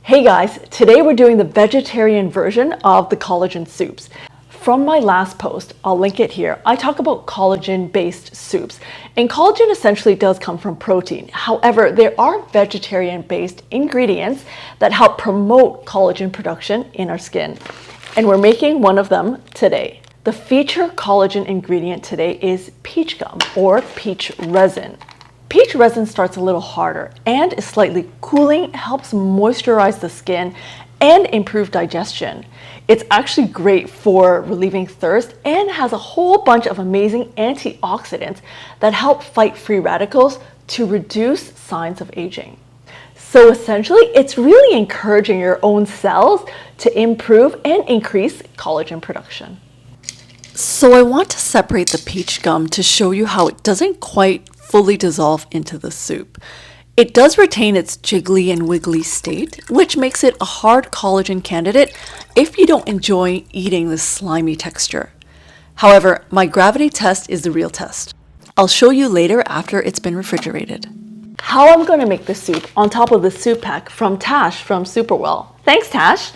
Hey guys, today we're doing the vegetarian version of the collagen soups. From my last post, I'll link it here, I talk about collagen-based soups. And collagen essentially does come from protein. However, there are vegetarian-based ingredients that help promote collagen production in our skin. And we're making one of them today. The feature collagen ingredient today is peach gum or peach resin. Peach resin starts a little harder and is slightly cooling, helps moisturize the skin and improve digestion. It's actually great for relieving thirst and has a whole bunch of amazing antioxidants that help fight free radicals to reduce signs of aging. So essentially, it's really encouraging your own cells to improve and increase collagen production. So I want to separate the peach gum to show you how it doesn't quite fully dissolve into the soup. It does retain its jiggly and wiggly state, which makes it a hard collagen candidate if you don't enjoy eating this slimy texture. However, my gravity test is the real test. I'll show you later after it's been refrigerated. How I'm going to make the soup on top of the soup pack from Tash from Superwell, thanks Tash,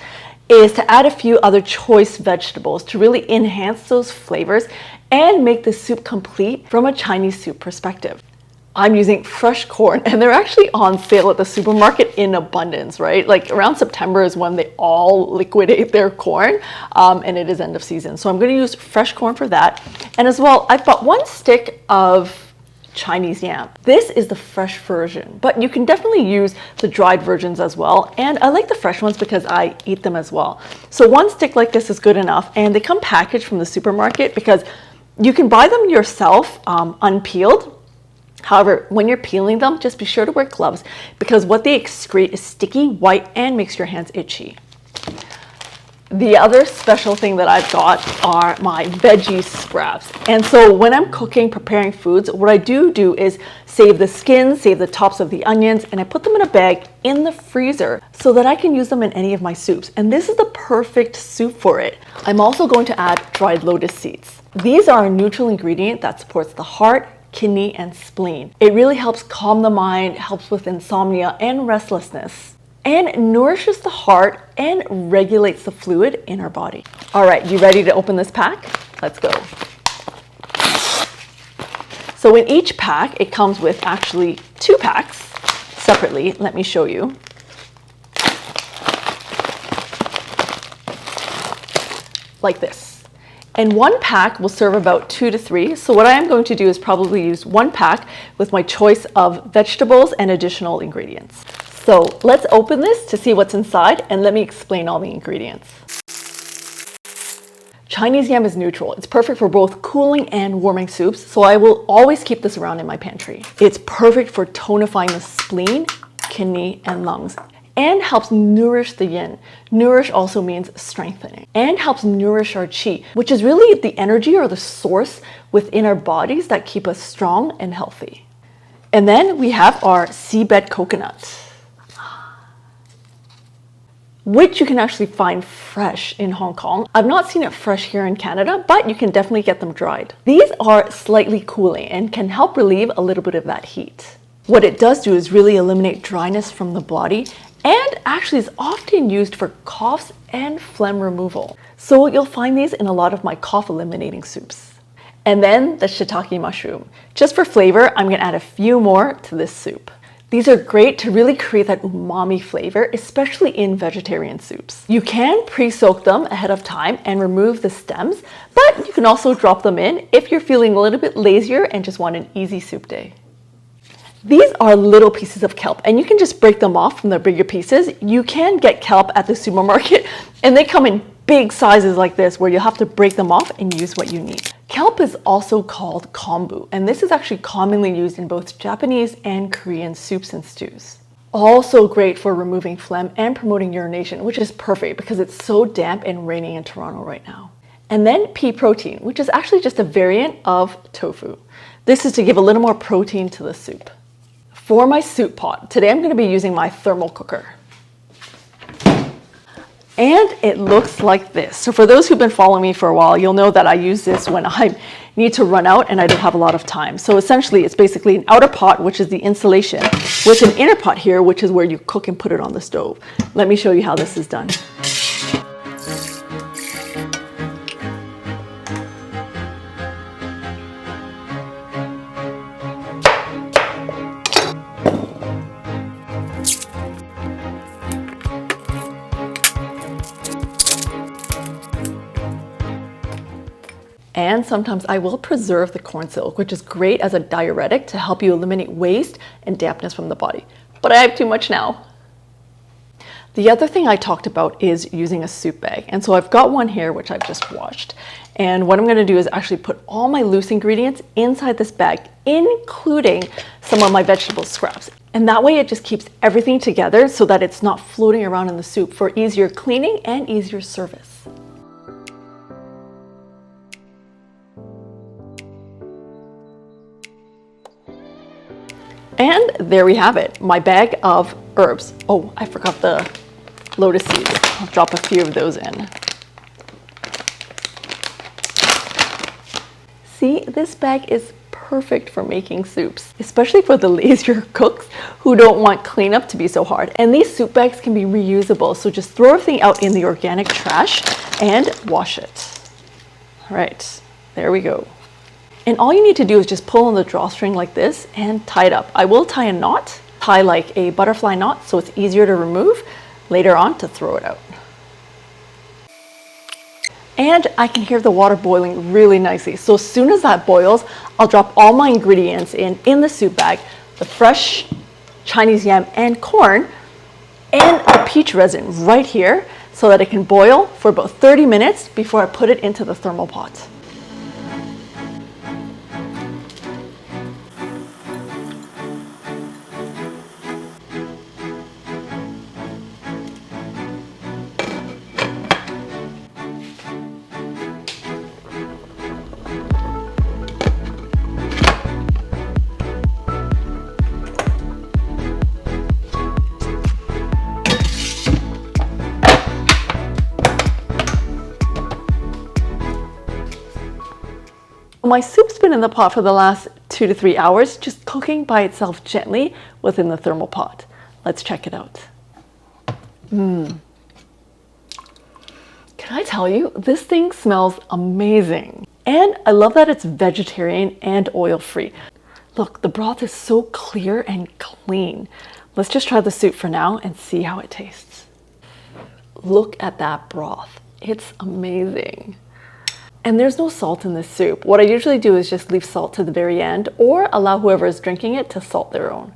is to add a few other choice vegetables to really enhance those flavors and make the soup complete from a Chinese soup perspective. I'm using fresh corn and they're actually on sale at the supermarket in abundance, right? Like around September is when they all liquidate their corn and it is end of season. So I'm going to use fresh corn for that. And as well, I've bought 1 stick of Chinese Yam. This is the fresh version, but you can definitely use the dried versions as well. And I like the fresh ones because I eat them as well. So 1 stick like this is good enough. And they come packaged from the supermarket because you can buy them yourself unpeeled. However, when you're peeling them, just be sure to wear gloves because what they excrete is sticky, white, and makes your hands itchy. The other special thing that I've got are my veggie scraps. And so when I'm cooking, preparing foods, what I do is save the skin, save the tops of the onions, and I put them in a bag in the freezer so that I can use them in any of my soups. And this is the perfect soup for it. I'm also going to add dried lotus seeds. These are a neutral ingredient that supports the heart, kidney, and spleen. It really helps calm the mind, helps with insomnia and restlessness, and nourishes the heart and regulates the fluid in our body. All right, you ready to open this pack? Let's go. So in each pack, it comes with actually 2 packs separately. Let me show you. Like this. And 1 pack will serve about 2 to 3. So what I am going to do is probably use 1 pack with my choice of vegetables and additional ingredients. So let's open this to see what's inside and let me explain all the ingredients. Chinese Yam is neutral. It's perfect for both cooling and warming soups, so I will always keep this around in my pantry. It's perfect for tonifying the spleen, kidney, and lungs, and helps nourish the yin. Nourish also means strengthening, and helps nourish our qi, which is really the energy or the source within our bodies that keep us strong and healthy. And then we have our seabed coconut, which you can actually find fresh in Hong Kong. I've not seen it fresh here in Canada, but you can definitely get them dried. These are slightly cooling and can help relieve a little bit of that heat. What it does do is really eliminate dryness from the body and actually is often used for coughs and phlegm removal. So you'll find these in a lot of my cough eliminating soups. And then the shiitake mushroom. Just for flavor, I'm gonna add a few more to this soup. These are great to really create that umami flavor, especially in vegetarian soups. You can pre-soak them ahead of time and remove the stems, but you can also drop them in if you're feeling a little bit lazier and just want an easy soup day. These are little pieces of kelp and you can just break them off from the bigger pieces. You can get kelp at the supermarket and they come in big sizes like this where you'll have to break them off and use what you need. Kelp is also called kombu, and this is actually commonly used in both Japanese and Korean soups and stews. Also great for removing phlegm and promoting urination, which is perfect because it's so damp and raining in Toronto right now. And then pea protein, which is actually just a variant of tofu. This is to give a little more protein to the soup. For my soup pot, today I'm going to be using my thermal cooker. And it looks like this. So for those who've been following me for a while, you'll know that I use this when I need to run out and I don't have a lot of time. So essentially it's basically an outer pot, which is the insulation, with an inner pot here, which is where you cook and put it on the stove. Let me show you how this is done. And sometimes I will preserve the corn silk, which is great as a diuretic to help you eliminate waste and dampness from the body. But I have too much now. The other thing I talked about is using a soup bag. And so I've got one here, which I've just washed. And what I'm going to do is actually put all my loose ingredients inside this bag, including some of my vegetable scraps. And that way it just keeps everything together so that it's not floating around in the soup for easier cleaning and easier service. And there we have it, my bag of herbs. Oh, I forgot the lotus seeds. I'll drop a few of those in. See, this bag is perfect for making soups, especially for the lazier cooks who don't want cleanup to be so hard. And these soup bags can be reusable, so just throw everything out in the organic trash and wash it. All right, there we go. And all you need to do is just pull on the drawstring like this and tie it up. I will tie a knot, tie like a butterfly knot so it's easier to remove later on to throw it out. And I can hear the water boiling really nicely. So as soon as that boils, I'll drop all my ingredients in the soup bag, the fresh Chinese yam and corn, and the peach resin right here so that it can boil for about 30 minutes before I put it into the thermal pot. My soup's been in the pot for the last 2 to 3 hours, just cooking by itself gently within the thermal pot. Let's check it out. Can I tell you, this thing smells amazing. And I love that it's vegetarian and oil-free. Look, the broth is so clear and clean. Let's just try the soup for now and see how it tastes. Look at that broth. It's amazing. And there's no salt in this soup. What I usually do is just leave salt to the very end or allow whoever is drinking it to salt their own.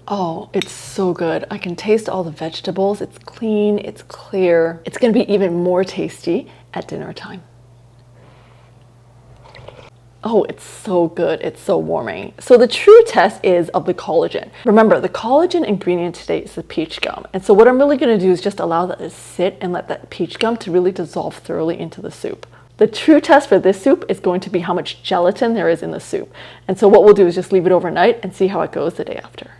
Oh, it's so good. I can taste all the vegetables. It's clean, it's clear. It's gonna be even more tasty at dinner time. Oh, it's so good. It's so warming. So the true test is of the collagen. Remember, the collagen ingredient today is the peach gum. And so what I'm really going to do is just allow that to sit and let that peach gum to really dissolve thoroughly into the soup. The true test for this soup is going to be how much gelatin there is in the soup. And so what we'll do is just leave it overnight and see how it goes the day after.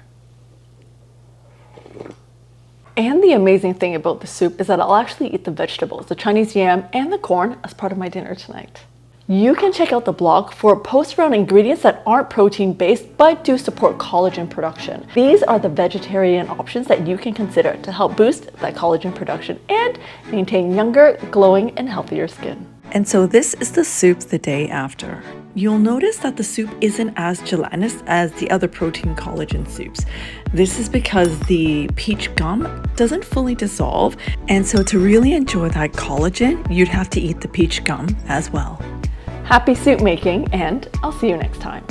And the amazing thing about the soup is that I'll actually eat the vegetables, the Chinese yam and the corn, as part of my dinner tonight. You can check out the blog for posts around ingredients that aren't protein-based but do support collagen production. These are the vegetarian options that you can consider to help boost that collagen production and maintain younger, glowing, and healthier skin. And so this is the soup the day after. You'll notice that the soup isn't as gelatinous as the other protein collagen soups. This is because the peach gum doesn't fully dissolve, and so to really enjoy that collagen, you'd have to eat the peach gum as well. Happy soup making, and I'll see you next time.